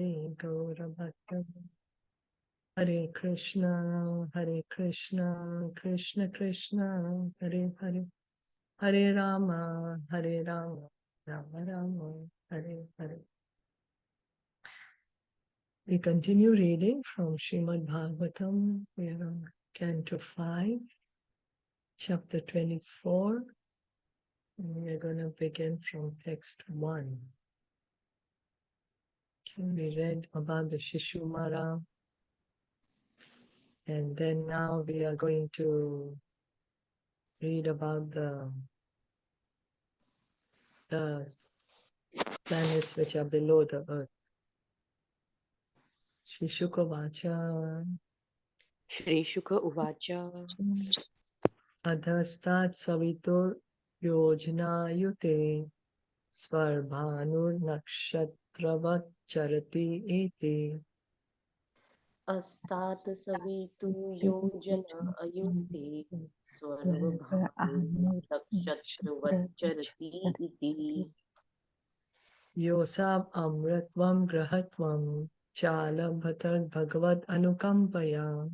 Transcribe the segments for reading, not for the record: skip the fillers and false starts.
Nityanande Gaura Bhakta. Hare Krishna, Krishna Krishna, Hare Hare, Hare Rama, Rama Rama, Hare Hare. We continue reading from Srimad Bhagavatam. We are on Canto 5, chapter 24. And we are going to begin from text 1. We read about the Shishumara. And then now we are going to read about the planets which are below the earth. Shri Shuka Vacha. Shri Shuka Uvacha. Adhastat Savitur Yojana Yute Svarbhanur Nakshatravat Charati Eti. Astat Savitu Yojana Ayute Svarvabhanu Nakshatravacharati Iti. Yosab Amratvam Grahatvam Chalabhatar Bhagavad Anukampaya.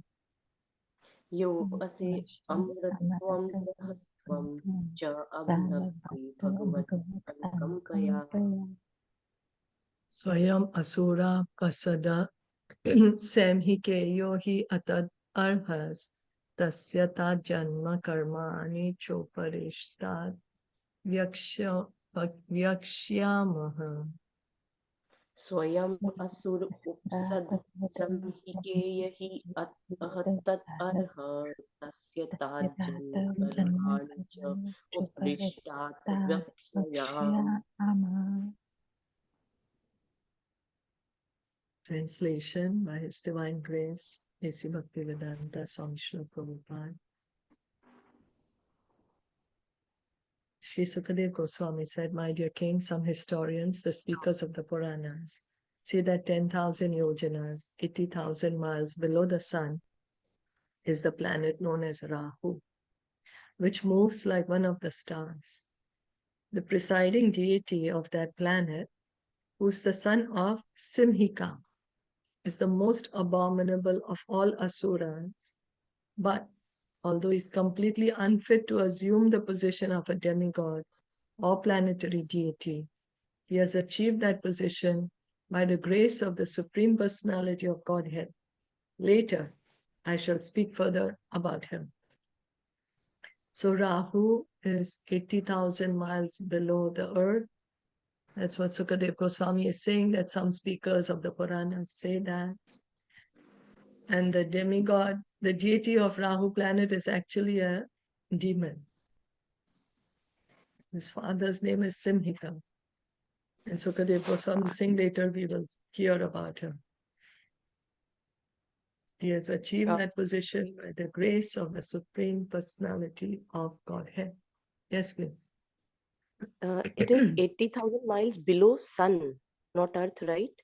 Yo ase Amratvam Grahatvam Cha Abhnavti Bhagavat Anukampaya. Swayam Asura Pasada Samhikeyo hi atad arhas tasyata janma karmani choparishtat vyakshyamaha. Swayam Asur Upsad Samhikeya hi ahatat arha tasya tajjan karmani cha uprishtat vyakshayam. Translation by His Divine Grace, A.C. Bhaktivedanta Swami Srila Prabhupada. Sri Sukadev Goswami said, "My dear king, some historians, the speakers of the Puranas, say that 10,000 yojanas, 80,000 miles below the sun, is the planet known as Rahu, which moves like one of the stars. The presiding deity of that planet, who is the son of Simhika, is the most abominable of all asuras, but although he is completely unfit to assume the position of a demigod or planetary deity, he has achieved that position by the grace of the Supreme Personality of Godhead. Later, I shall speak further about him." So Rahu is 80,000 miles below the earth. That's what Sukadev Goswami is saying, that some speakers of the Puranas say that. And the demigod, the deity of Rahu planet is actually a demon. His father's name is Simhika. And Sukadev Goswami is saying later we will hear about him. He has achieved that position by the grace of the Supreme Personality of Godhead. Yes, please. It is 80,000 miles below sun, not earth, right?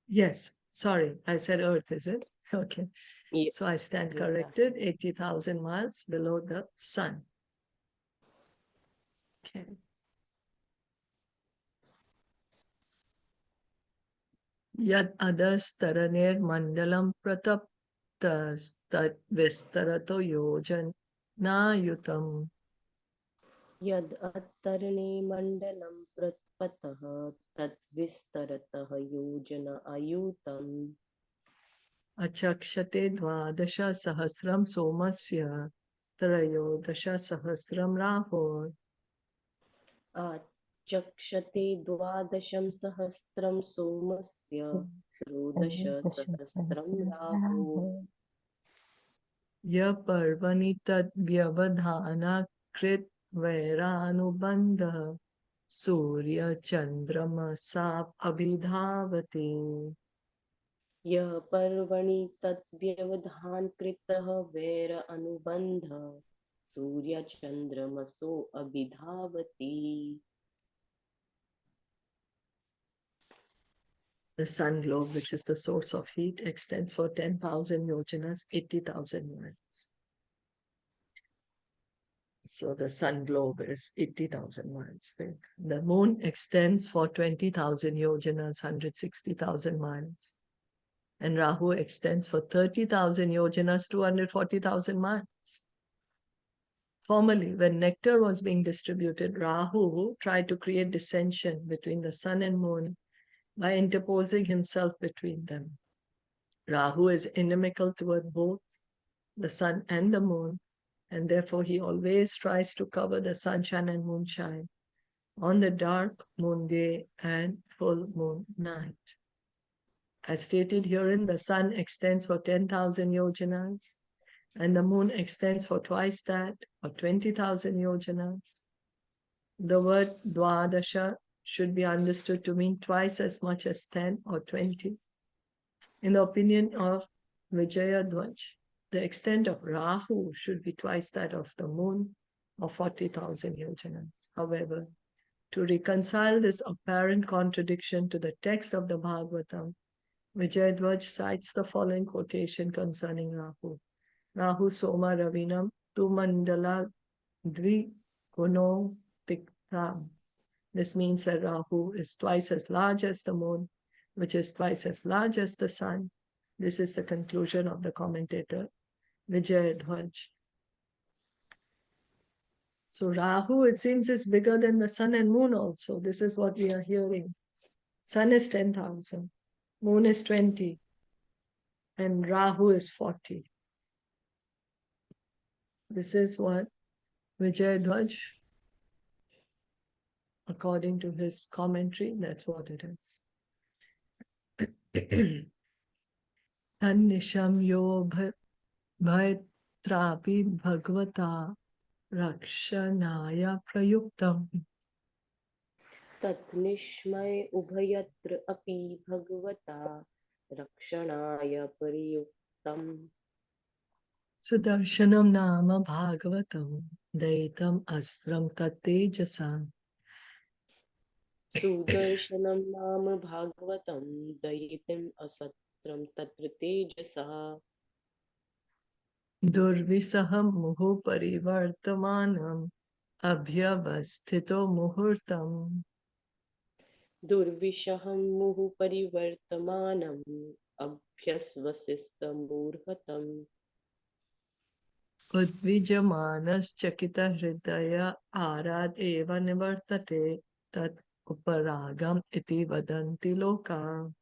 Yes, sorry, I said earth, is it? Okay. Yeah. So I stand corrected, 80,000 miles below the sun. Okay. Yad adastaraner mandalam prataptas tat vistarato yojan na yutam. Yad attarne mandalam pratpatah tad vistaratah yojana ayutam. Achakshate dvadasha sahasram somasya trayodasha sahasram rahor. Chakshate dvadasham sahasram somasya trodasha sahasram rahu. Ya parvani tad vyavadhana krit vairānubandha surya chandrama sap abhidhavati. Ya parvani tat vyavadhan kritah vaira anubandha surya chandramaso abhidhavati. The sun globe, which is the source of heat, extends for 10,000 yojanas, 80,000 miles. So the sun globe is 80,000 miles big. The moon extends for 20,000 yojanas, 160,000 miles. And Rahu extends for 30,000 yojanas, 240,000 miles. Formerly, when nectar was being distributed, Rahu tried to create dissension between the sun and moon by interposing himself between them. Rahu is inimical toward both the sun and the moon, and therefore he always tries to cover the sunshine and moonshine on the dark moon day and full moon night. As stated herein, the sun extends for 10,000 yojanas, and the moon extends for twice that, or 20,000 yojanas. The word dwadasha should be understood to mean twice as much as 10 or 20. In the opinion of Vijayadhwaj, the extent of Rahu should be twice that of the moon, or 40,000 yojanas. However, to reconcile this apparent contradiction to the text of the Bhagavatam, Vijayadhwaj cites the following quotation concerning Rahu. Rahu Soma Ravinam Tu Mandala Dvi Guno Tiktam. This means that Rahu is twice as large as the moon, which is twice as large as the sun. This is the conclusion of the commentator Vijayadhwaj. So Rahu, it seems, is bigger than the sun and moon also. This is what we are hearing. Sun is 10,000, moon is 20, and Rahu is 40. This is what Vijayadhwaj, according to his commentary, that's what it is. Annisham yo bhaitrapi bhagavata rakshanaya prayuktam. Tatnishmay ubhayatra api bhagavata rakshanaya pariyuktam. Sudarshanam nama bhagavatam daitam astram tatejasa. Sudarshanam nama bhagavatam dayitim asatram tatra tejasa. Durvisaham muhu parivartamanam abhyavasthito muhurtam. Durvishaham muhu parivartamanam abhyasvasistam murhatam. Udvijamanas chakita hridaya arad eva nivartate tat uparagam iti vadanti loka.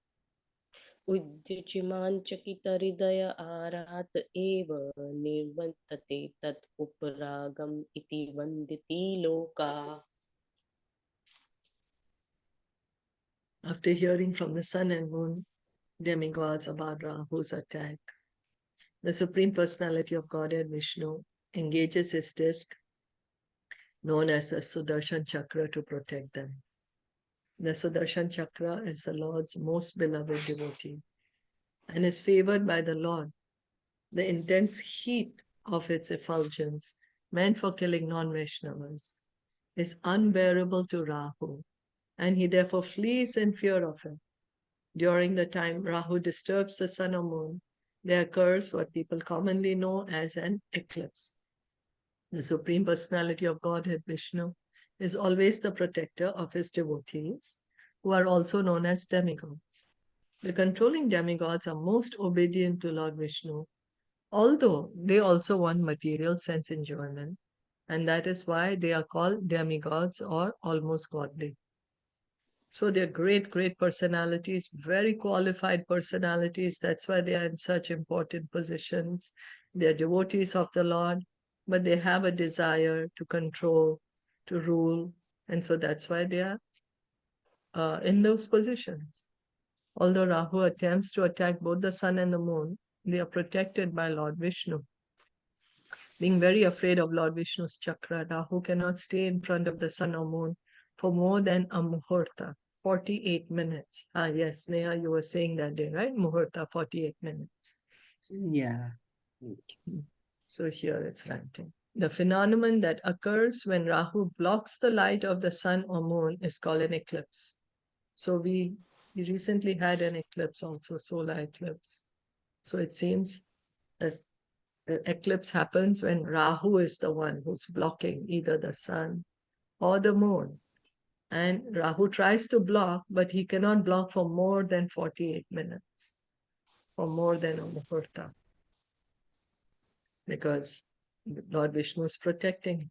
Uddyichiman chakitaridaya arat eva nirvantate tat uparagam iti vanditi loka. After hearing from the sun and moon demigods about Rahu's attack, the Supreme Personality of Godhead Vishnu engages his disc, known as a Sudarshan Chakra, to protect them. The Sudarshan Chakra is the Lord's most beloved devotee and is favored by the Lord. The intense heat of its effulgence, meant for killing non-Vaishnavas, is unbearable to Rahu, and he therefore flees in fear of it. During the time Rahu disturbs the sun or moon, there occurs what people commonly know as an eclipse. The Supreme Personality of Godhead Vishnu is always the protector of his devotees, who are also known as demigods. The controlling demigods are most obedient to Lord Vishnu, although they also want material sense enjoyment, and that is why they are called demigods or almost godly. So they're great, great personalities, very qualified personalities. That's why they are in such important positions. They're devotees of the Lord, but they have a desire to control, to rule. And so that's why they are in those positions. Although Rahu attempts to attack both the sun and the moon, they are protected by Lord Vishnu. Being very afraid of Lord Vishnu's chakra, Rahu cannot stay in front of the sun or moon for more than a muhurta, 48 minutes. Ah, yes, Neha, you were saying that day, right? Muhurta, 48 minutes. Yeah. So here it's writing. The phenomenon that occurs when Rahu blocks the light of the sun or moon is called an eclipse. So we recently had an eclipse also, solar eclipse. So it seems as The eclipse happens when Rahu is the one who's blocking either the sun or the moon. And Rahu tries to block, but he cannot block for more than 48 minutes, for more than a muhurta, because Lord Vishnu is protecting him.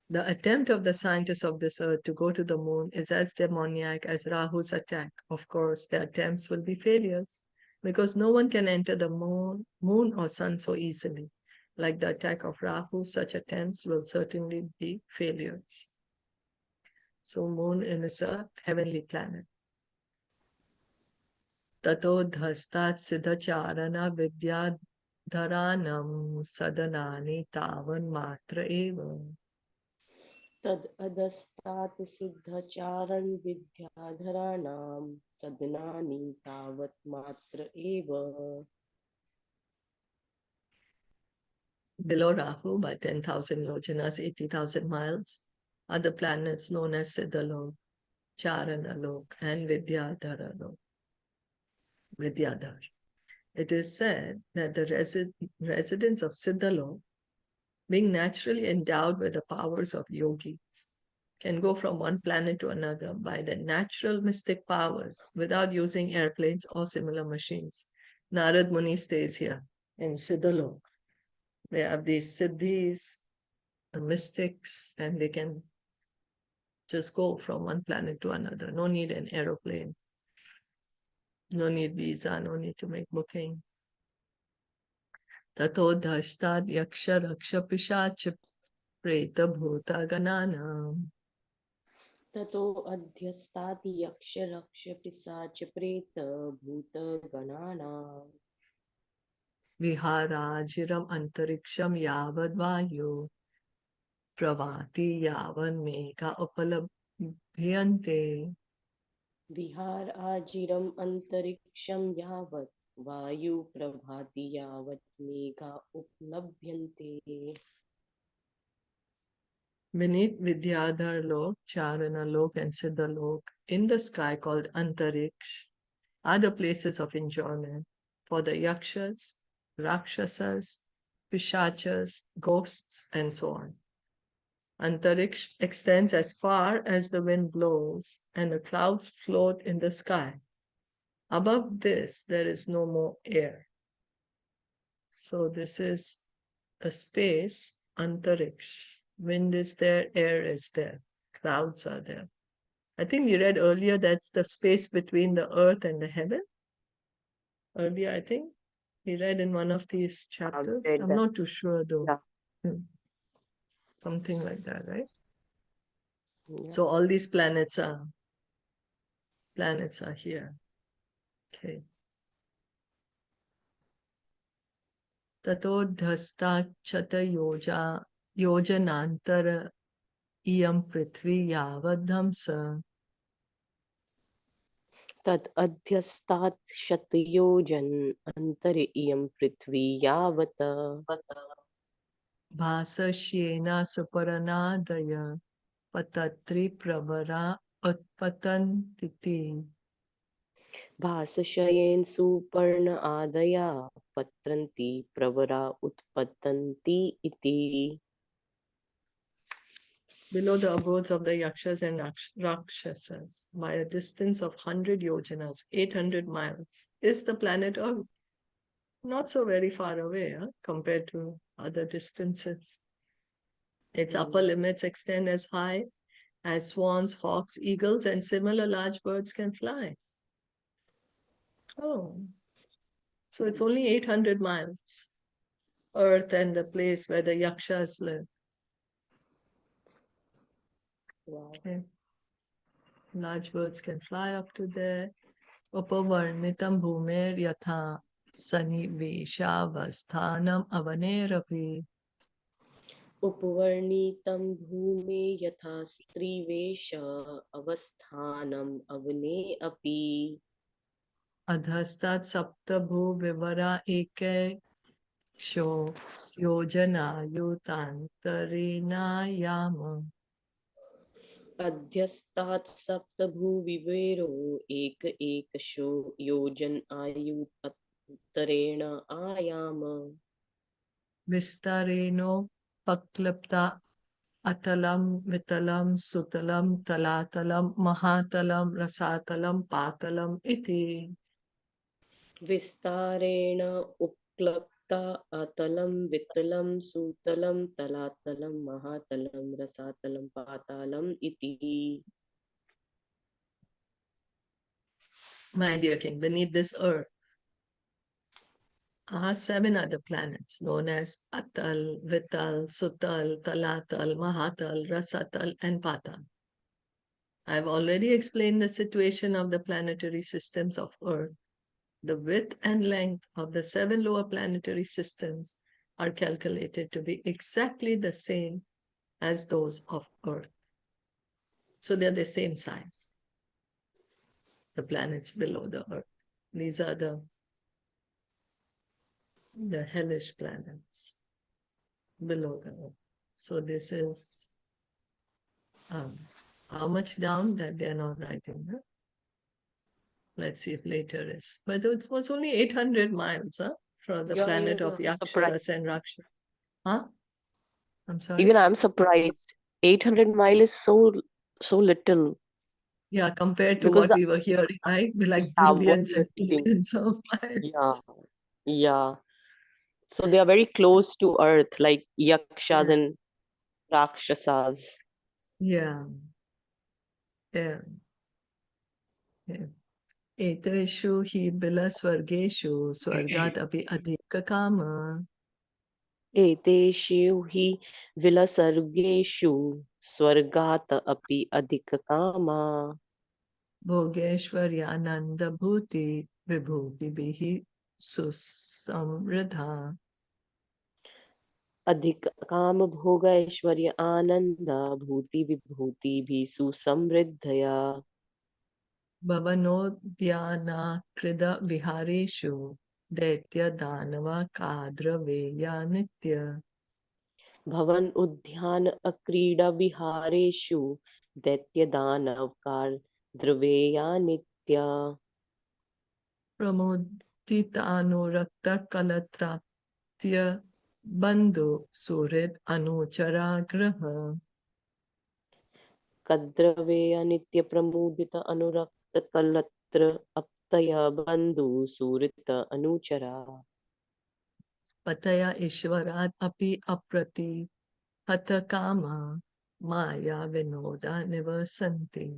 The attempt of the scientists of this earth to go to the moon is as demoniac as Rahu's attack. Of course, their attempts will be failures because no one can enter the moon or sun so easily. Like the attack of Rahu, such attempts will certainly be failures. So moon is a heavenly planet. Tato dhastat siddhacharana vidyadharanam sadanani tavan matra eva. तद अधस्तात् सिद्धचारण विद्याधराणां सदनानि तावत् मात्र एव. Below Rahu by 10,000 yojanas, 80,000 miles, are the planets known as Siddhalok, Charanalok, and Vidyadharalok. Vidyadhar. It is said that the residents of Siddhalok, being naturally endowed with the powers of yogis, can go from one planet to another by their natural mystic powers without using airplanes or similar machines. Narad Muni stays here in Siddhalok. They have these siddhis, the mystics, and they can just go from one planet to another. No need an aeroplane. No need visa. No need to make booking. Tato dhashtad yaksha raksha pishacha preta bhuta gananam. ततो अध्यस्तात् यक्ष रक्ष पिशाच प्रेत भूत गणानां Viharajiram antariksham yavad vayu pravati yavan meka upalabhyante. विहार आजिरम अंतरिक्षं यावत् वायु प्रभाति यावत् मेघा उपलभ्यन्ते. Beneath Vidyadhar Lok, Charana Lok, and Siddha Lok, in the sky called Antariksh, are the places of enjoyment for the yakshas, rakshasas, pishachas, ghosts, and so on. Antariksh extends as far as the wind blows, and the clouds float in the sky. Above this, there is no more air. So this is a space, Antariksh. Wind is there, air is there, clouds are there. I think we read earlier that's the space between the earth and the heaven. Earlier, I think we read in one of these chapters. I'm not too sure though. Yeah. Something like that, right? Yeah. So all these planets are here. Okay. Tato dhasta chata yojanantara iyam prithvi yavadhamsa. तत् अध्यस्तात् शतयोजन अंतर इयं पृथ्वी यावत् Bhasashyena suparanadaya patatri pravara utpatantiti. भासशयेन सुपर्ण आदया पत्रन्ति प्रवरा उत्पतन्ति इति. Below the abodes of the yakshas and rakshasas, by a distance of 100 yojanas, 800 miles, is the planet Earth. Not so very far away compared to other distances. Its upper limits extend as high as swans, hawks, eagles, and similar large birds can fly. Oh, so it's only 800 miles, Earth and the place where the yakshas live. Wow. Okay. Large birds can fly up to there. Upavarnitam bhumer yatha saniveshavasthanam avaneraphi. उपवर्णितं भूमे यथा स्त्रीवेश अवस्थानम् अवने अपि. Adhastat saptabhu vivara ekaiksho yojana yutantarena yama. अध्यस्तात् सप्तभुविवेरो एकशो योजन आयुत्तरेण आयाम. Vistareno paklapta atalam vitalam sutalam talatalam mahatalam rasatalam patalam iti. Vistarena uklapta atalam vitalam sutalam talatalam mahatalam rasatalam patalam iti. My dear king, beneath this earth are 7 other planets known as Atal, Vital, Sutal, Talatal, Mahatal, Rasatal, and Patal. I've already explained the situation of the planetary systems of Earth. The width and length of the 7 lower planetary systems are calculated to be exactly the same as those of Earth. So they're the same size, the planets below the Earth. These are the hellish planets below the Earth. So this is how much down that they're not writing. Huh? Let's see if later is. But it was only 800 miles from the planet of Yaksharas and Surprised. Rakshas. Huh? I'm sorry? Even I'm surprised. 800 mile is so little Yeah, compared to because what we were hearing, right? We're like what billions we are and thinking. billions of Yeah, miles. yeah. So they are very close to Earth, like yakshas Yeah, and rakshasas. yeah, yeah. yeah. Eteshu hi bila swargeshu swargat api adhika kama एतेषु हि विलसर्गेषु स्वर्गात् अपि अधिककामा भोगेश्वर्यानंद bhuti vibhuti bihi susamridha. अधिक काम भोग ऐश्वर्य आनंद भूति विभूति भी सुसमृद्धया भवनोद्यानाकृद विहारेषु दैत्य दानव काद्रवेया नित्य भवन उद्यान क्रीडा विहारेषु दैत्य दानवकार द्रवेया नित्या प्रमुदितानुरक्त कलत्रात्य बंधु सुहृद अनुचराग्रह कद्रवेया नित्य प्रमुदित अनुरक्त कलत्र अपतय बंधु सुरित अनुचरा पतया ईश्वरात् अपि अप्रति हत कामा माया विनोदा निवसन्ति.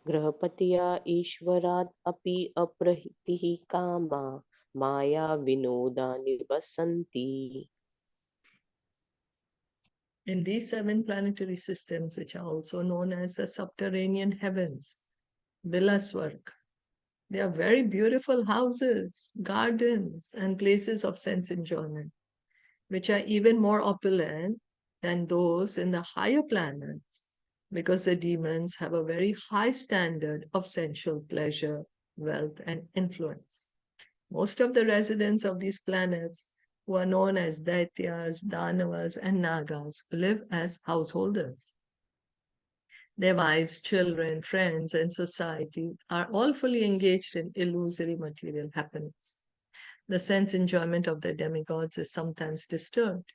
गृहपतिया ईश्वरात् अपि अप्रहितिः कामा माया विनोदा निवसन्ति. In these 7 planetary systems, which are also known as the subterranean heavens, Vilaswarg, they are very beautiful houses, gardens, and places of sense enjoyment, which are even more opulent than those in the higher planets, because the demons have a very high standard of sensual pleasure, wealth, and influence. Most of the residents of these planets, who are known as Daityas, Danavas, and Nagas, live as householders. Their wives, children, friends, and society are all fully engaged in illusory material happiness. The sense enjoyment of the demigods is sometimes disturbed,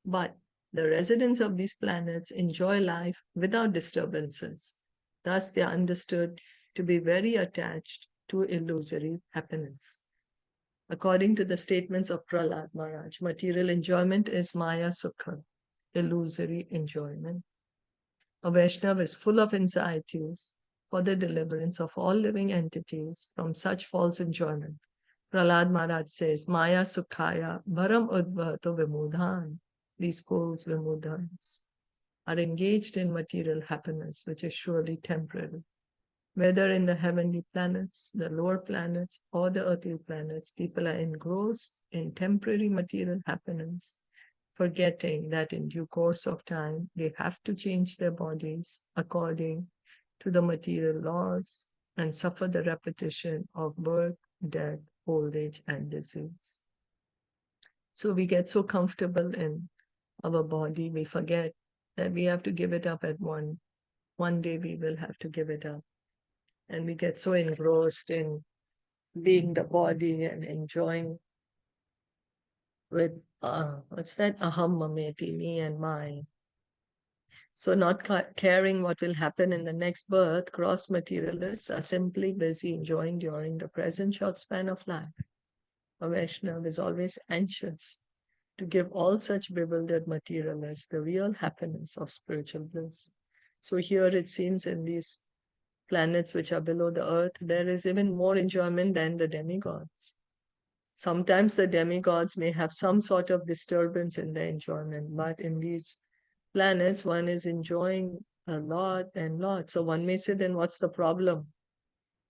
but the residents of these planets enjoy life without disturbances. Thus, they are understood to be very attached to illusory happiness. According to the statements of Prahlad Maharaj, material enjoyment is Maya Sukha, illusory enjoyment. A Vaishnava is full of anxieties for the deliverance of all living entities from such false enjoyment. Prahlad Maharaj says, Maya Sukhaya Bharam Udvato Vimudhan. These fools, Vimudhans, are engaged in material happiness, which is surely temporary. Whether in the heavenly planets, the lower planets, or the earthly planets, people are engrossed in temporary material happiness, forgetting that in due course of time, they have to change their bodies according to the material laws and suffer the repetition of birth, death, old age, and disease. So we get so comfortable in our body, we forget that we have to give it up at one day we will have to give it up. And we get so engrossed in being the body and enjoying, with what's that? Aham mameti, me and mine. So not caring what will happen in the next birth, gross materialists are simply busy enjoying during the present short span of life. A Vaishnava is always anxious to give all such bewildered materialists the real happiness of spiritual bliss. So here it seems in these planets which are below the earth, there is even more enjoyment than the demigods. Sometimes the demigods may have some sort of disturbance in their enjoyment, but in these planets, one is enjoying a lot and lot. So one may say, then what's the problem?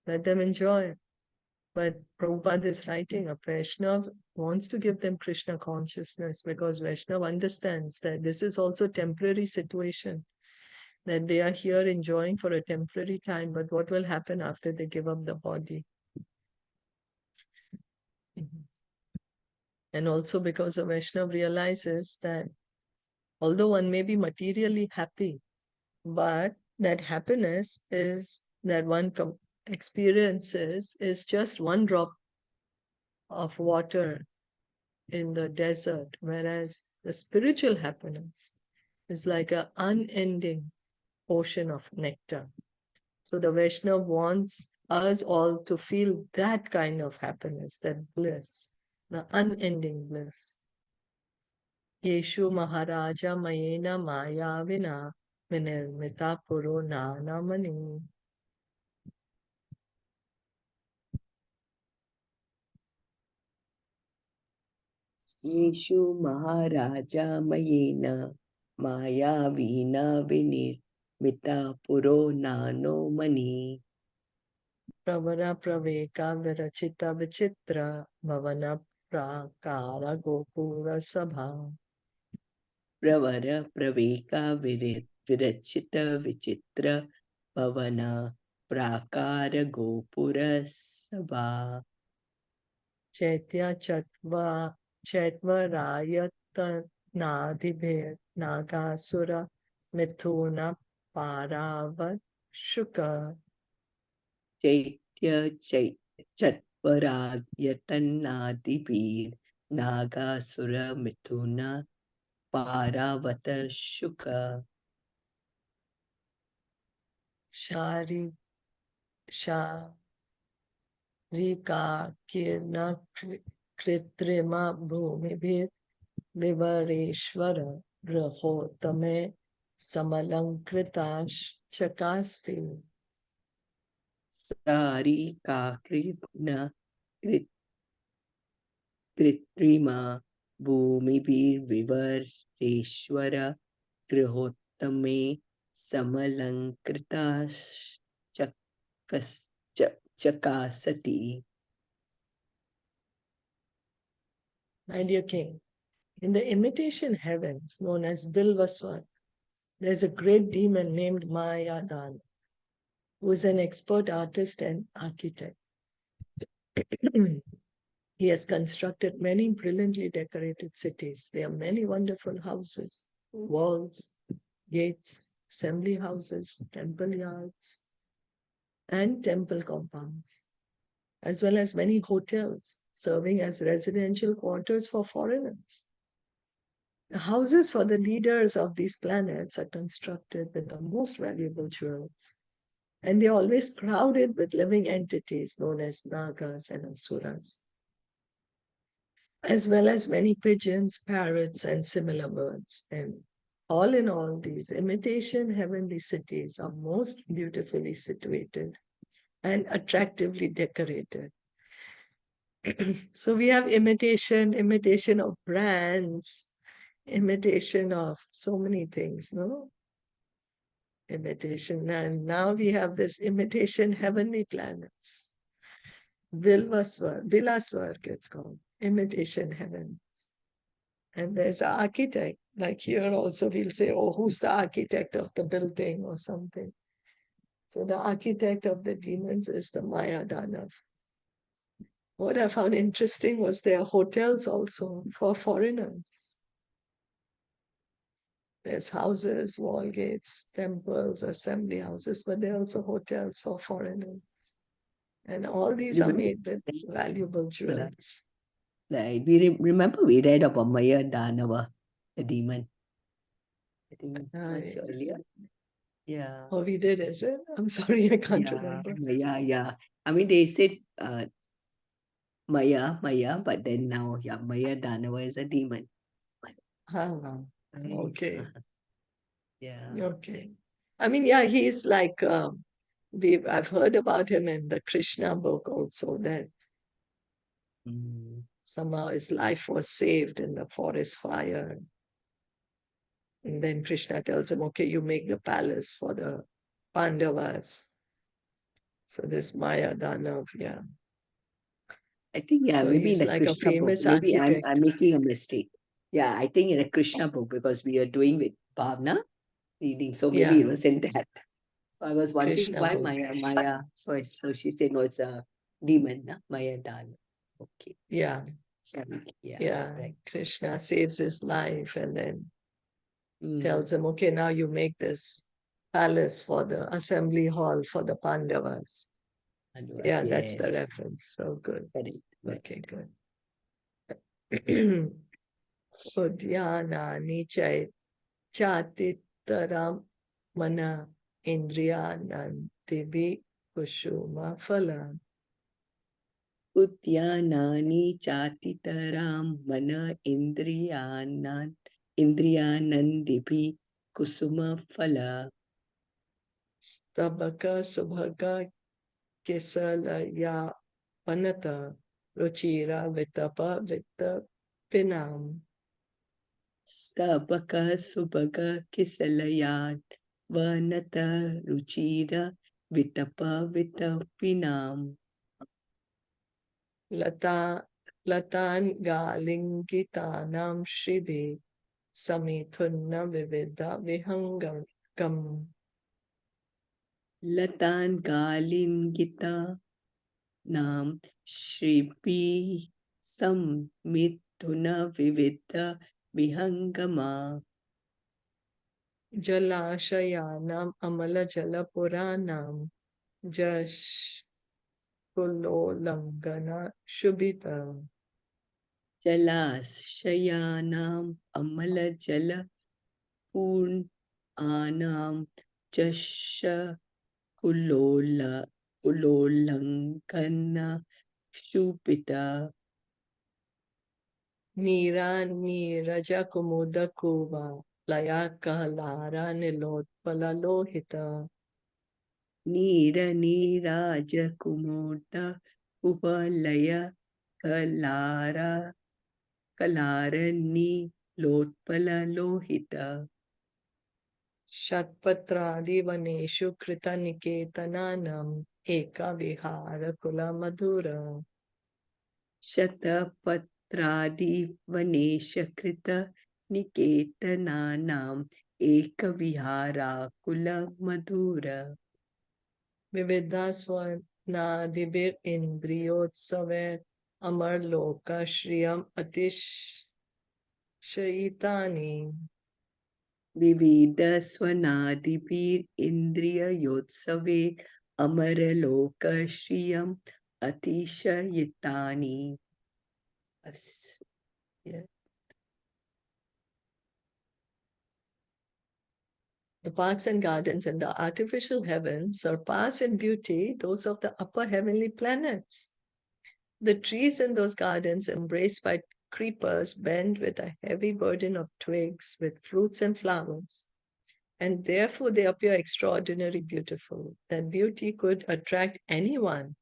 Let them enjoy. But Prabhupada is writing, a Vaishnava wants to give them Krishna consciousness because Vaishnava understands that this is also a temporary situation, that they are here enjoying for a temporary time, but what will happen after they give up the body? Mhm. And also because a Vaishnava realizes that although one may be materially happy, but that happiness is that one experiences is just one drop of water in the desert, whereas the spiritual happiness is like an unending ocean of nectar. So the Vaishnava wants us all to feel that kind of happiness, that bliss, the unending bliss. Yeshu Maharaja Mayena Mayavina Vinirmita Puro Nanamani. येषु महाराजा मयेन मायावीना विनिर्मिता पुरो नानो मणि Pravara Praveka Virachita Vichitra Bhavana Prakara Gopura Sabha. प्रवर प्रवेका विरचित विचित्र भवना प्राकार गोपुर सभा Chaitya Chaitva Rayatnadibhir Nagasura Mithuna Paravat Shuka. चैत्य चत्वरायतन्नादिभिर् नागासुर मिथुन पारावत शुक Shari Sharika Kirna Kritrima Bhumibhir Vivareshwara Grahotame Samalankritash Chakasti. सारी काकृष्ण कृत्रिमा भूमिभिर्विवर्तेश्वर गृहोत्तमे चकासति. My dear King, in the imitation heavens known as Bilvaswar, there's a great demon named Mayadan, who is an expert artist and architect. He has constructed many brilliantly decorated cities. There are many wonderful houses, walls, gates, assembly houses, temple yards, and temple compounds, as well as many hotels serving as residential quarters for foreigners. The houses for the leaders of these planets are constructed with the most valuable jewels, and they're always crowded with living entities known as Nagas and Asuras, as well as many pigeons, parrots, and similar birds. And all in all, these imitation heavenly cities are most beautifully situated and attractively decorated. So we have imitation of brands, imitation of so many things, no? Imitation. And now we have this imitation heavenly planets. Vilaswarg it's called, imitation heavens. And there's an architect, like here also we'll say, oh, who's the architect of the building or something. So the architect of the demons is the Maya Danav. What I found interesting was there are hotels also for foreigners. There's houses, wall gates, temples, assembly houses, but there are also hotels for foreigners. And all these are made with valuable jewels. Like we remember we read about Maya Danava, the demon. I think much earlier. Yeah. Oh, we did, is it? I'm sorry, I can't remember. Yeah. I mean, they said Maya, but then now, Maya Danava is a demon. Ah, Right? okay. Yeah. Okay. I mean, yeah, he's like I've heard about him in the Krishna book also, that Mm. somehow his life was saved in the forest fire. And then Krishna tells him, okay, you make the palace for the Pandavas. So this Maya Danav, yeah. I think So maybe in he's the like a Krishna book. famous Maybe I'm architect. making a mistake. Yeah, I think in a Krishna book because we are doing with Bhavna reading, so maybe Yeah, it was in that. So I was wondering Krishna why book. Maya. So she said no, it's a demon, na? Maya Dan. Okay, Yeah, sorry. Yeah, yeah. right. Krishna saves his life and then Mm. tells him, okay, now you make this palace for the assembly hall for the Pandavas. Advas, Yeah, that's the yes. reference. So good. Correct. Okay, good. Udyanani Chatitaram Mana Indriyanantivi Kushuma Phala. उद्यानानि चातितरां मन इन्द्रियानन्दिभिः कुसुमफला Stabaka Subhaga Kisalaya Panata Ruchira Vitapa Vitapinam. स्तबक सुबक किसलयात् वनत Ruchir वितप वितपिनाम् Lata Latan Galingitanam Shribe Samithunna Vivida Vihangam. लतान् गालिन्गिता नाम श्रीपी सम्मिथुन विविध विहंगमा Jalashayanam Amala Jalapuranam Jash Kulolangana Shubhita. जलाशयानाम् अमलजल पूर्णानां चषकुलोल कुलोल्लङ्घन क्षुभिता Nira Niraja Kumuda Kuva Layaka Lara Nilotpala Lohita. नीरनीराजकुमुद कुवलय कलार कलारनीलोत्पललोहित Shatpatradi Vaneshu Krita Niketananam Eka Vihara Kula Madhura. शतपत्रादिवनेशकृत निकेतनानाम् एकविहाराकुलमधुर Vividasvanadibir Indriyotsaver Amar Loka Shriyam Atishayitani. विविधस्वनादिभिरिन्द्रिययोत्सवे अमरलोकश्रियम् अतिशयितानि Yeah. The parks and gardens in the artificial heavens surpass in beauty those of the upper heavenly planets. The trees in those gardens, embraced by creepers, bend with a heavy burden of twigs with fruits and flowers, and therefore they appear extraordinarily beautiful. That beauty could attract anyone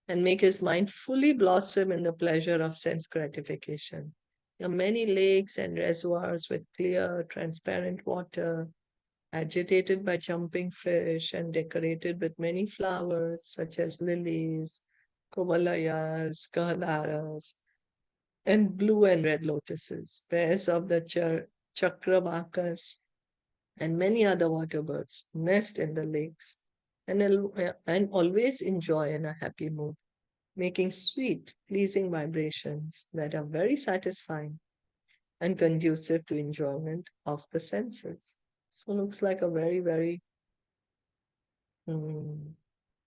and make his mind fully blossom in the pleasure of sense gratification. There are many lakes and reservoirs with clear, transparent water, agitated by jumping fish and decorated with many flowers such as lilies, komalayas, kahalaras, and blue and red lotuses, pairs of the chakravakas, and many other water birds nest in the lakes and always enjoy in a happy mood, making sweet, pleasing vibrations that are very satisfying and conducive to enjoyment of the senses. So looks like a very, very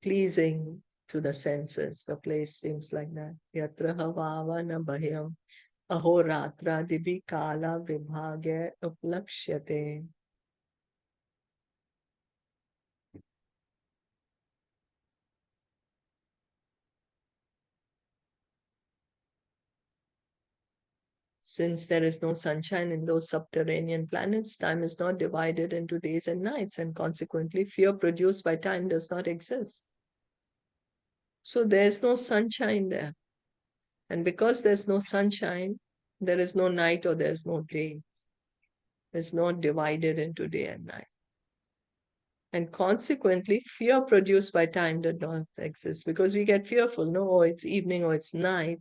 pleasing to the senses. The place seems like that. Yatra havava na bhahyam ahoratra dibi kala vibhage uplakshyate. Since there is no sunshine in those subterranean planets, time is not divided into days and nights, and consequently, fear produced by time does not exist. So there's no sunshine there. And because there's no sunshine, there is no night or there's no day. It's not divided into day and night. And consequently, fear produced by time does not exist because we get fearful. No, oh, it's evening or it's night.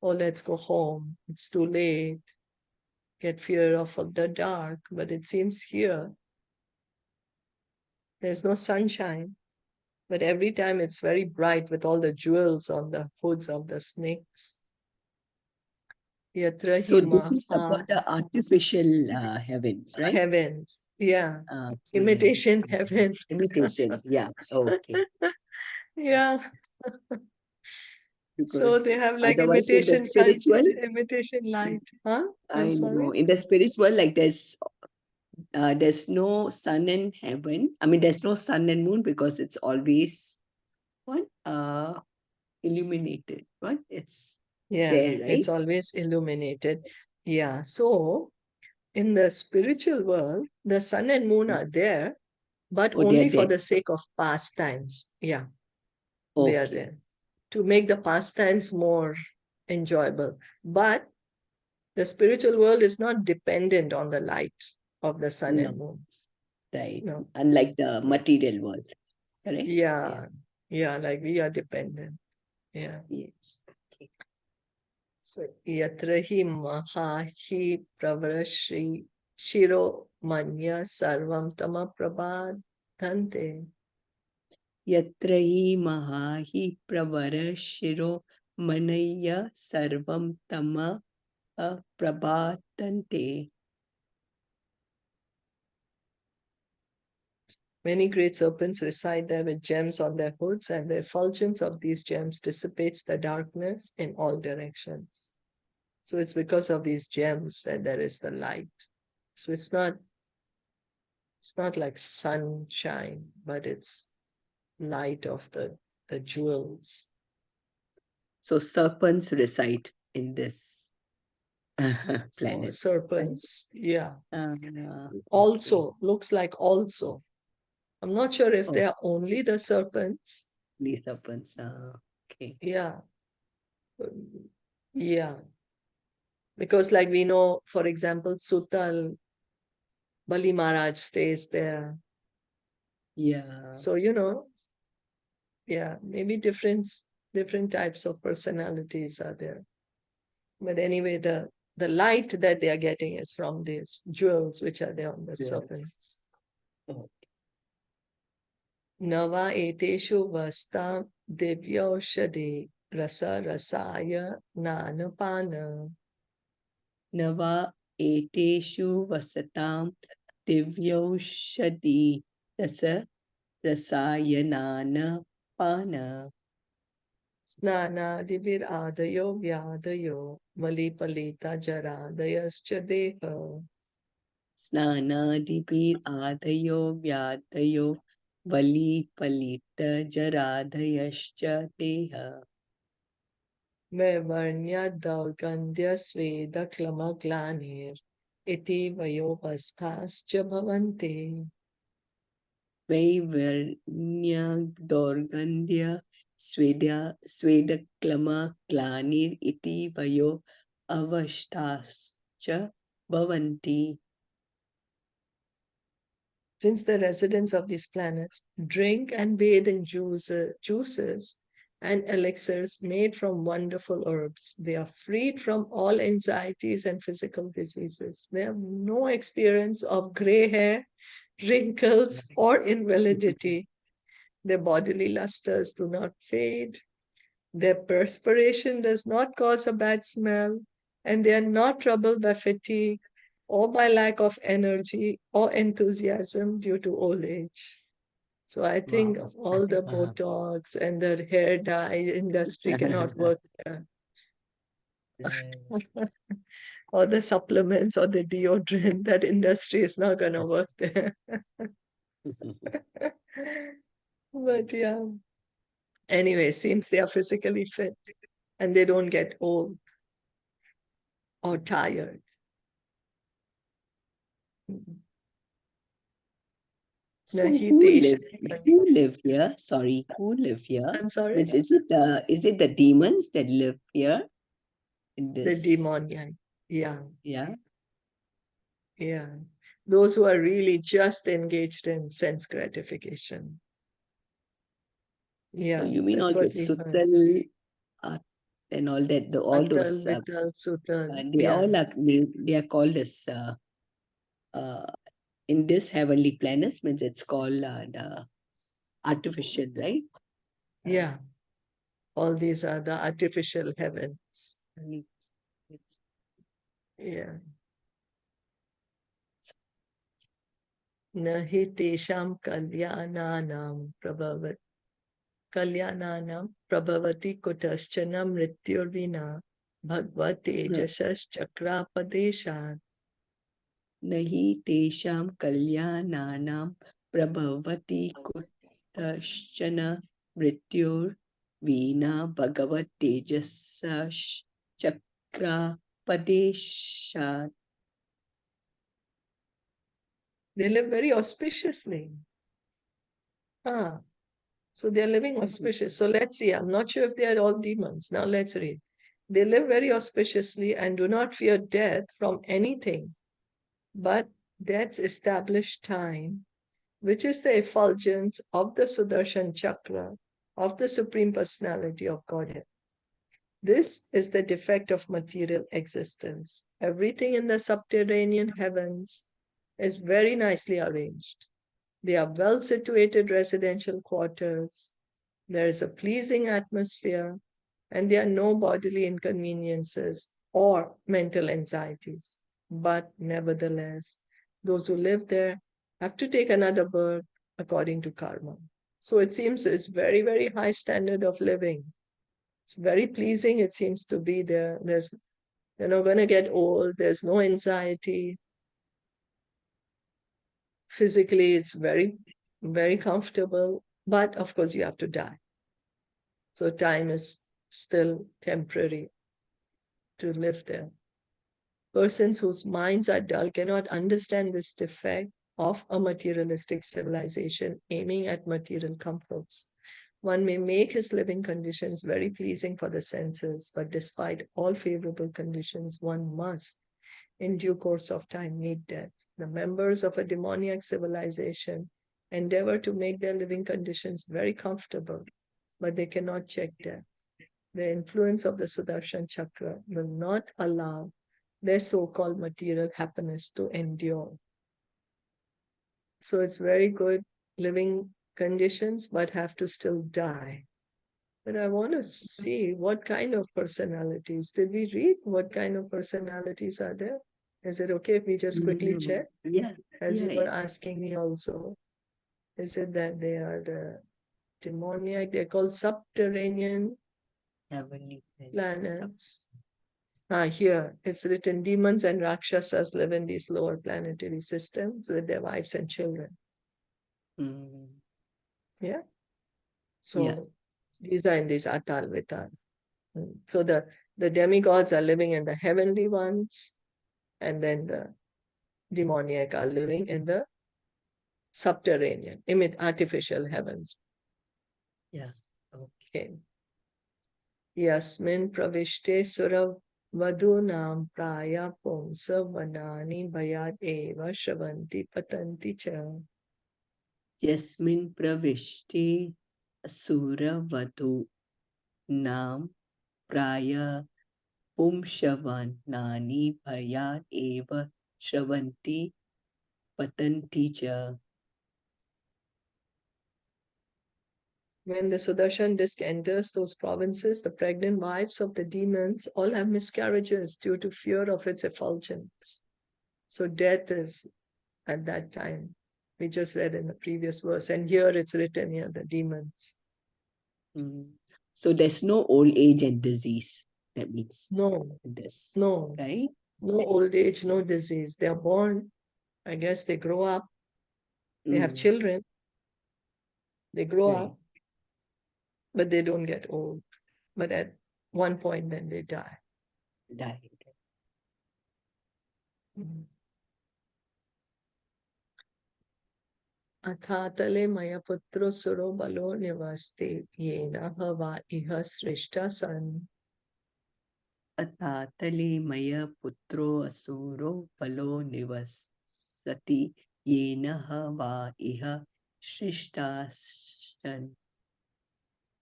Oh, let's go home. It's too late. Get fear of the dark. But it seems here, there's no sunshine. But every time it's very bright with all the jewels on the hoods of the snakes. Yatra So this is maha about the artificial heavens, right? heavens. Yeah. Okay. Imitation heaven. Imitation. Yeah. Okay. Yeah. So Because they have like otherwise in the imitation sun, spiritual, imitation light. Huh? I I'm know sorry. in the spiritual, like there's no sun in heaven. I mean, there's no sun and moon because it's always what illuminated. What it's Yeah, there, right? it's always illuminated. Yeah. So in the spiritual world, the sun and moon are there, but Oh, they're only for there. the sake of pastimes. Yeah, they are Okay. there to make the pastimes more enjoyable. But the spiritual world is not dependent on the light of the sun No, and moon. right. No. Unlike the material world, correct? Yeah. Yeah, like we are dependent. Yeah. Yes. Okay. So yatra hi maha hi pravarashri shiro manya sarvam tama prabhadhante. Yatra hi mahahi pravara shiro manaya sarvam tama prabhatante. Many great serpents reside there with gems on their hoods, and the effulgence of these gems dissipates the darkness in all directions. So it's because of these gems that there is the light. So it's not like sunshine, but it's light of the jewels. So serpents reside in this So planet. serpents, yeah. Okay. Also, looks like also. I'm not sure if Oh, they are only the serpents. these serpents. Okay. Yeah. Yeah. Because like we know, for example, Sutal, Bali Maharaj stays there. Yeah. So, yeah, maybe different types of personalities are there. But anyway, the light that they are getting is from these jewels which are there on the Yes. serpents. Oh, Nava eteshu vasta divyaushade rasa rasaya nanapana. Nava eteshu vasatam divyaushadi rasa rasayanana pana. Snanadibir adayo vyadayo malipalita jaradayascha deha. Snanadipir adayo vyadayo vali palita jaradayascha deha. Mevarnya daugandhya sveda klama glanir iti vayopasthascha bhavante. Vaivarnyagdorgandhya Swedaklama Glanir iti vayo avashtascha bhavanti. Since the residents of these planets drink and bathe in juices and elixirs made from wonderful herbs, they are freed from all anxieties and physical diseases. They have no experience of gray hair, wrinkles, or invalidity. Their bodily lusters do not fade. Their perspiration does not cause a bad smell, and they are not troubled by fatigue or by lack of energy or enthusiasm due to old age. So I think Wow. all the Botox and the hair dye industry cannot work there. Or the supplements or the deodorant, that industry is not going to work there. But yeah. Anyway, seems they are physically fit and they don't get old or tired. So Nahi who tesh. live here? Sorry, who live here? I'm sorry, Means is it the demons that live here in the this? demoniac. Yeah, Yeah. yeah. Those who are really just engaged in sense gratification. So Yeah, you mean that's all the what we heard. Sutal and all that, all Atal, those Vital, Sutal. they Yeah, all are named, they are called as uh, in this heavenly planets, means it's called the artificial, right? yeah. All these are the artificial heavens. Yeah. Nahi tesham kalyananam prabhavati kutaschana mrityurvina bhagvat tejasas chakrapadeshat. Nahi tesham kalyananam prabhavati kutashchana mrityur vina bhagavat tejasa chakra padeshat. They live very auspiciously. So they're living auspicious. So let's see. I'm not sure if they are all demons. Now let's read. They live very auspiciously and do not fear death from anything but death's established time, which is the effulgence of the Sudarshan Chakra of the Supreme Personality of Godhead. This is the defect of material existence. Everything in the subterranean heavens is very nicely arranged. They are well situated residential quarters. There is a pleasing atmosphere, and there are no bodily inconveniences or mental anxieties. But nevertheless, those who live there have to take another birth according to karma. So it seems it's very, very high standard of living. It's very pleasing, it seems to be there. You're not going to get old, there's no anxiety. Physically, it's very, very comfortable. But of course, you have to die. So time is still temporary to live there. Persons whose minds are dull cannot understand this defect of a materialistic civilization aiming at material comforts. One may make his living conditions very pleasing for the senses, but despite all favorable conditions, one must, in due course of time, meet death. The members of a demoniac civilization endeavor to make their living conditions very comfortable, but they cannot check death. The influence of the Sudarshan Chakra will not allow their so-called material happiness to endure. So it's very good living conditions, but have to still die. But I want to see what kind of personalities. Did we read what kind of personalities are there? Is it okay if we just quickly check? Yeah, As you yeah, were yeah. asking me also. Is it that they are the demoniac? They're called subterranean Heavenly planets. Here it's written demons and rakshasas live in these lower planetary systems with their wives and children. Yeah. So Yeah. these are in these atal vital. So the demigods are living in the heavenly ones, and then the demoniac are living in the subterranean, artificial heavens. Yeah. Okay. Yasmin pravishte surav vadunam praya pumsa vanani bhayat eva shravanti patanti cha. Yasmin pravishte asura vadu nam praya pumshavanani bhayat eva shravanti patanti cha. When the Sudarshan disk enters those provinces, the pregnant wives of the demons all have miscarriages due to fear of its effulgence. So death is at that time We just read in the previous verse, and here it's written here, the demons. So there's no old age and disease. That means No, this, no, right? no old age, no disease. They're born, I guess they grow up, they have children, they grow Right. up, but they don't get old. But at one point, then they die. Died. अथातले मय पुत्रो सुरो बलो निवास्ते येन हवा इह सृष्टा सन. अथातले मय पुत्रो असुरो बलो निवसति येन वा इह सृष्टास्तन्.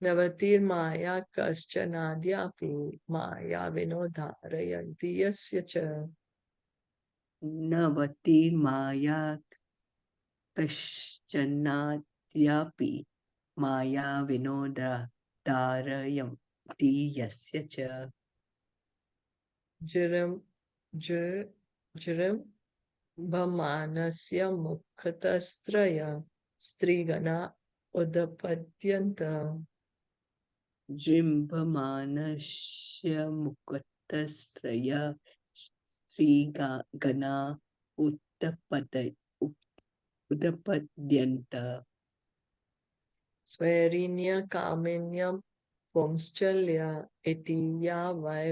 नवतिर्माया कश्चनाद्यापि माया विनोधारयन्ति यस्य च. नवति माया कश्चनाद्यापि माया विनोदारयन्ति यस्य च. जिरं भमानस्य मुखतस्त्रय स्त्रीगणा उदपद्यन्त. जिम्भमानस्य मुकुटस्त्रय स्त्रीगणा उदपद्यन्त. स्वैरिण्य कामिन्य पुंश्चल्य इति या वै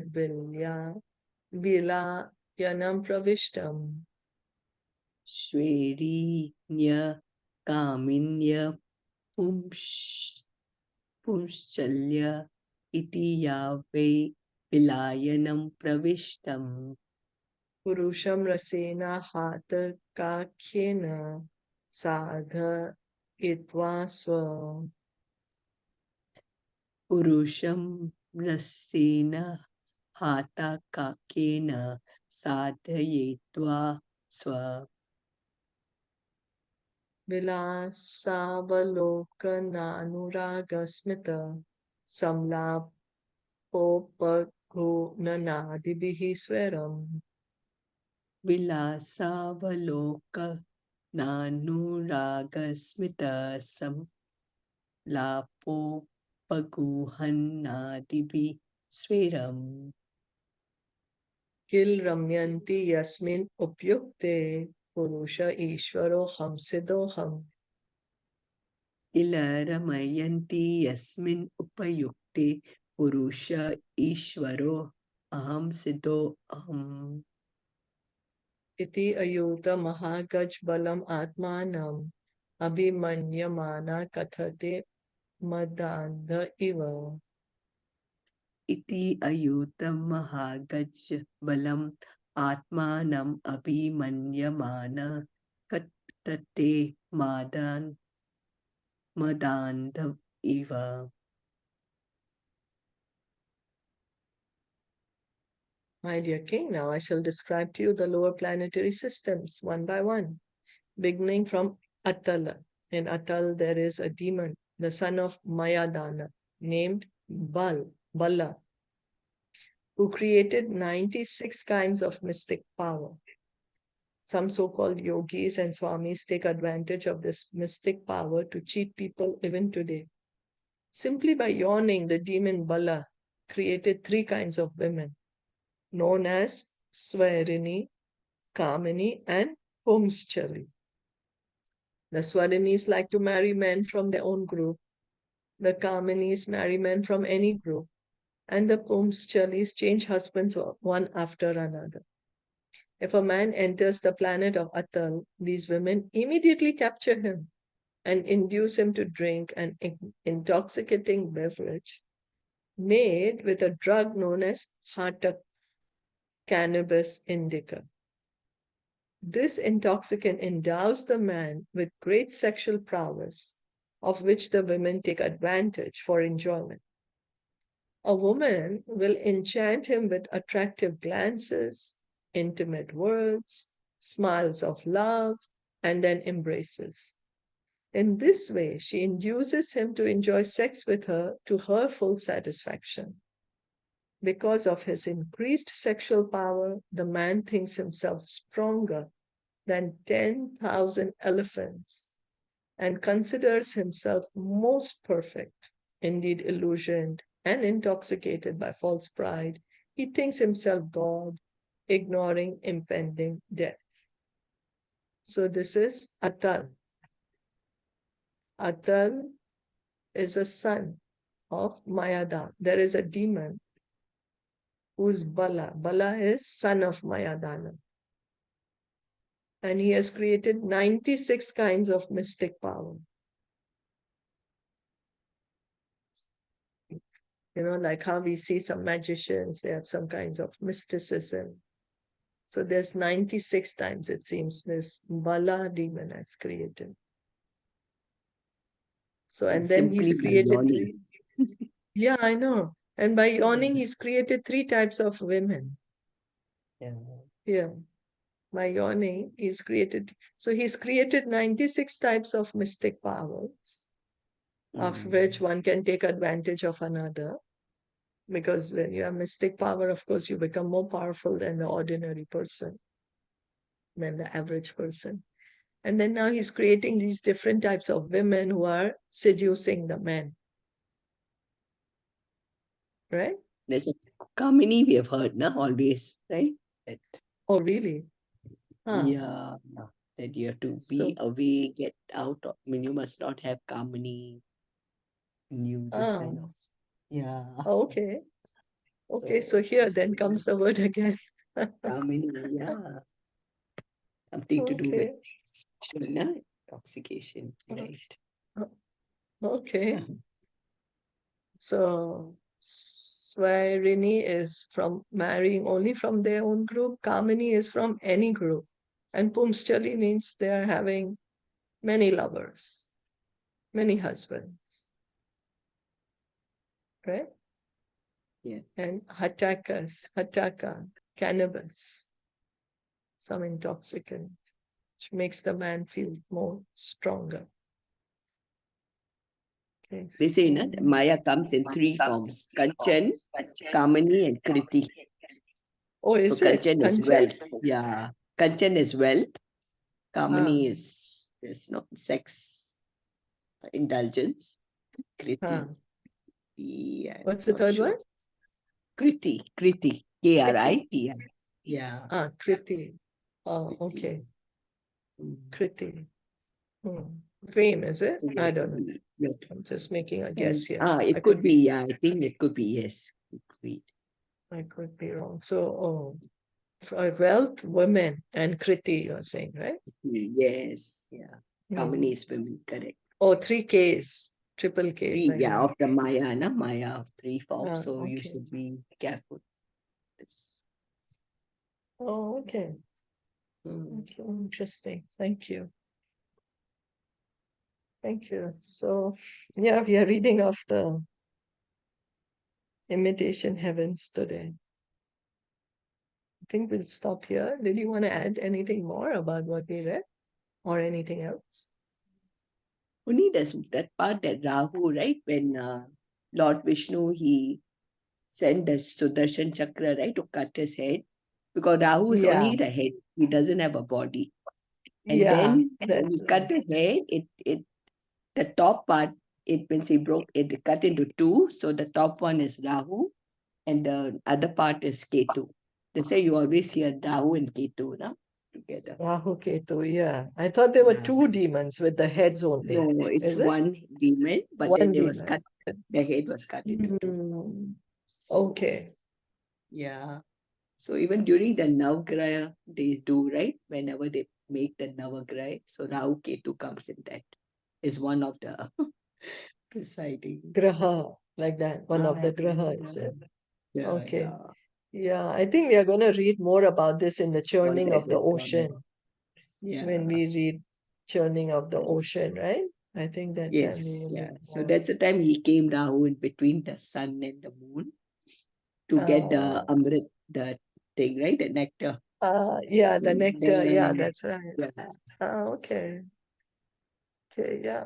विलायनं प्रविष्टम्. श्वेरीन्य कामिन्य पुंश्चल्य इति या वै विलायनं प्रविष्टम्. पुरुषं रसेन हातकाख्येन साधयित्वा स्व. पुरुषं रसेन हाताकाकेन साधयित्वा स्व. विलासावलोकनानुरागस्मित संलापोपघूननादिभिः स्वरम्. विलासावलोकनानुरागस्मित संलापोपगुहन्नादिभिः स्वरम्. किल रम्यन्ति यस्मिन् उपयुक्ते पुरुष ईश्वरो हंसिदोहम्. किल रमयन्ति यस्मिन् उपयुक्ते पुरुष ईश्वरो अहं सिद्धो अहम्. इति अयूत महागज बलम् आत्मानम् अभिमन्यमाना कथते मदान्ध इव. इति अयूतं महागज बलम् आत्मानम् अभिमन्यमान कथते मदान्ध इव. My dear king, now I shall describe to you the lower planetary systems one by one, beginning from Atala. In Atal there is a demon, the son of Mayadana, named Bala, who created 96 kinds of mystic power. Some so-called yogis and swamis take advantage of this mystic power to cheat people even today. Simply by yawning, the demon Bala created 3 kinds of women, known as Swarini, Kamini, and Pumschali. The Swarinis like to marry men from their own group. The Kaminis marry men from any group. And the Pumschalis change husbands one after another. If a man enters the planet of Atal, these women immediately capture him and induce him to drink an intoxicating beverage made with a drug known as Hatha cannabis indica. This intoxicant endows the man with great sexual prowess, of which the women take advantage for enjoyment. A woman will enchant him with attractive glances, intimate words, smiles of love, and then embraces. In this way, she induces him to enjoy sex with her to her full satisfaction. Because of his increased sexual power, the man thinks himself stronger than 10,000 elephants and considers himself most perfect, indeed illusioned and intoxicated by false pride. He thinks himself God, ignoring impending death. So this is Atal. Atal is a son of Mayadana. There is a demon who is Bala. Bala is son of Mayadana. And he has created 96 kinds of mystic power. Like how we see some magicians, they have some kinds of mysticism. So there's 96 times, it seems, this Bala demon has created. So, and then Simply he's by created yawning. three. Yeah, I know. And by yawning, he's created 3 types of women. Yeah. Yeah. By yawning, he's created. So he's created 96 types of mystic powers, of which one can take advantage of another. Because when you have mystic power, of course, you become more powerful than the ordinary person, than the average person. And then now he's creating these different types of women who are seducing the men. Right? There's a Kamini we have heard, na, always, right? That, Oh, really? yeah, that you have to be away, get out of, you must not have Kamini in you, this kind of, yeah. Okay. Okay, so here then comes the word again. Kamini, yeah. Something to do with sexual, na, intoxication, right? Okay. So Swarini is from marrying only from their own group. Kamini is from any group. And Pumschali means they are having many lovers, many husbands. Right? Yeah. And Hataka, cannabis, some intoxicant, which makes the man feel more stronger. Okay, They say that Maya comes in 3 forms: Kanchan, Kamini, and Kriti. Oh, So is it? Kanchan is wealth. Yeah. Kanchan is wealth. Kamini is no sex indulgence. Kriti. Yeah, What's the third one? Kriti. Kriti. Yeah. Kriti. Oh, okay. Kriti. Fame, is it? I don't know. No. I'm just making a guess here. It could be, yeah. I think it could be, yes. I could be wrong. So, for wealth, women, and Kriti, you're saying, right? Yes, yeah. Kamini is women, correct. Oh, 3 Ks, triple K. 3, yeah, of the Maya, na? Maya of 3 forms. So okay. you should be careful. Yes. Oh, okay. Okay, interesting. Thank you. Thank you. So, yeah, we are reading of the imitation heavens today. I think we'll stop here. Did you want to add anything more about what we read or anything else? Only that part that Rahu, right? When Lord Vishnu, he sent the Sudarshan Chakra, right, to cut his head. Because Rahu is only the head. He doesn't have a body. And then when he cut the head, the top part, it means he broke it, cut into 2. So the top one is Rahu and the other part is Ketu. They say you always hear Rahu and Ketu, no? Together. Rahu Ketu, yeah. I thought there were 2 demons with the heads only. No, it's one demon, but then it was cut. The head was cut into 2. So, okay. Yeah. So even during the Navgraha, they do, right? Whenever they make the Navagraha, so Rahu Ketu comes in that. Is one of the presiding. Graha, like that. One of the Graha, is it? Yeah, okay. Yeah, I think we are going to read more about this in the churning of the ocean. Yeah. When we read churning of the ocean, right? I think that yes, time we will yeah. So that's the time he came Rahu in between the sun and the moon to get the Amrit, the thing, right? The nectar. Yeah, the nectar. Yeah, that's right. Yeah. Okay. Okay, yeah.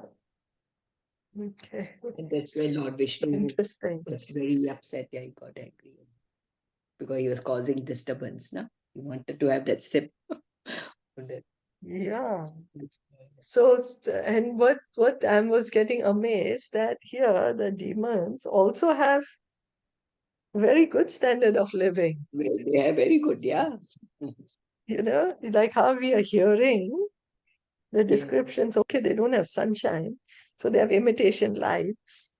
Okay. And that's when Lord Vishnu was very upset. Yeah, he got angry because he was causing disturbance. No? He wanted to have that sip. Yeah. So, and what I was getting amazed that here the demons also have very good standard of living. They are very good, yeah. Like how we are hearing the Yes. descriptions. Okay, they don't have sunshine, so they have imitation lights.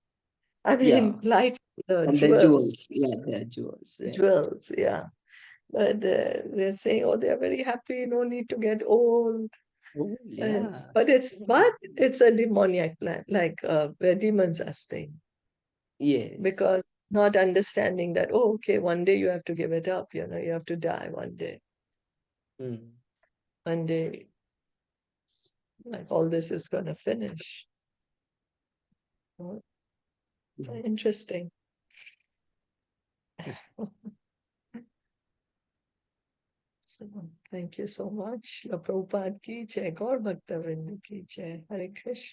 I Yeah. mean, light And the jewels. Yeah, the jewels. Right. jewels, yeah. But they're saying, oh, they're very happy, no need to get old. Oh, yeah. But it's a demoniac plan, like where demons are staying. Yes. Because not understanding that, oh, okay, one day you have to give it up, you have to die one day. One day, like all this is going to finish. So interesting. So, thank you so much. Prabhupada ki jai, Gaur Bhakta Vrinda ki jai. Hare Krishna.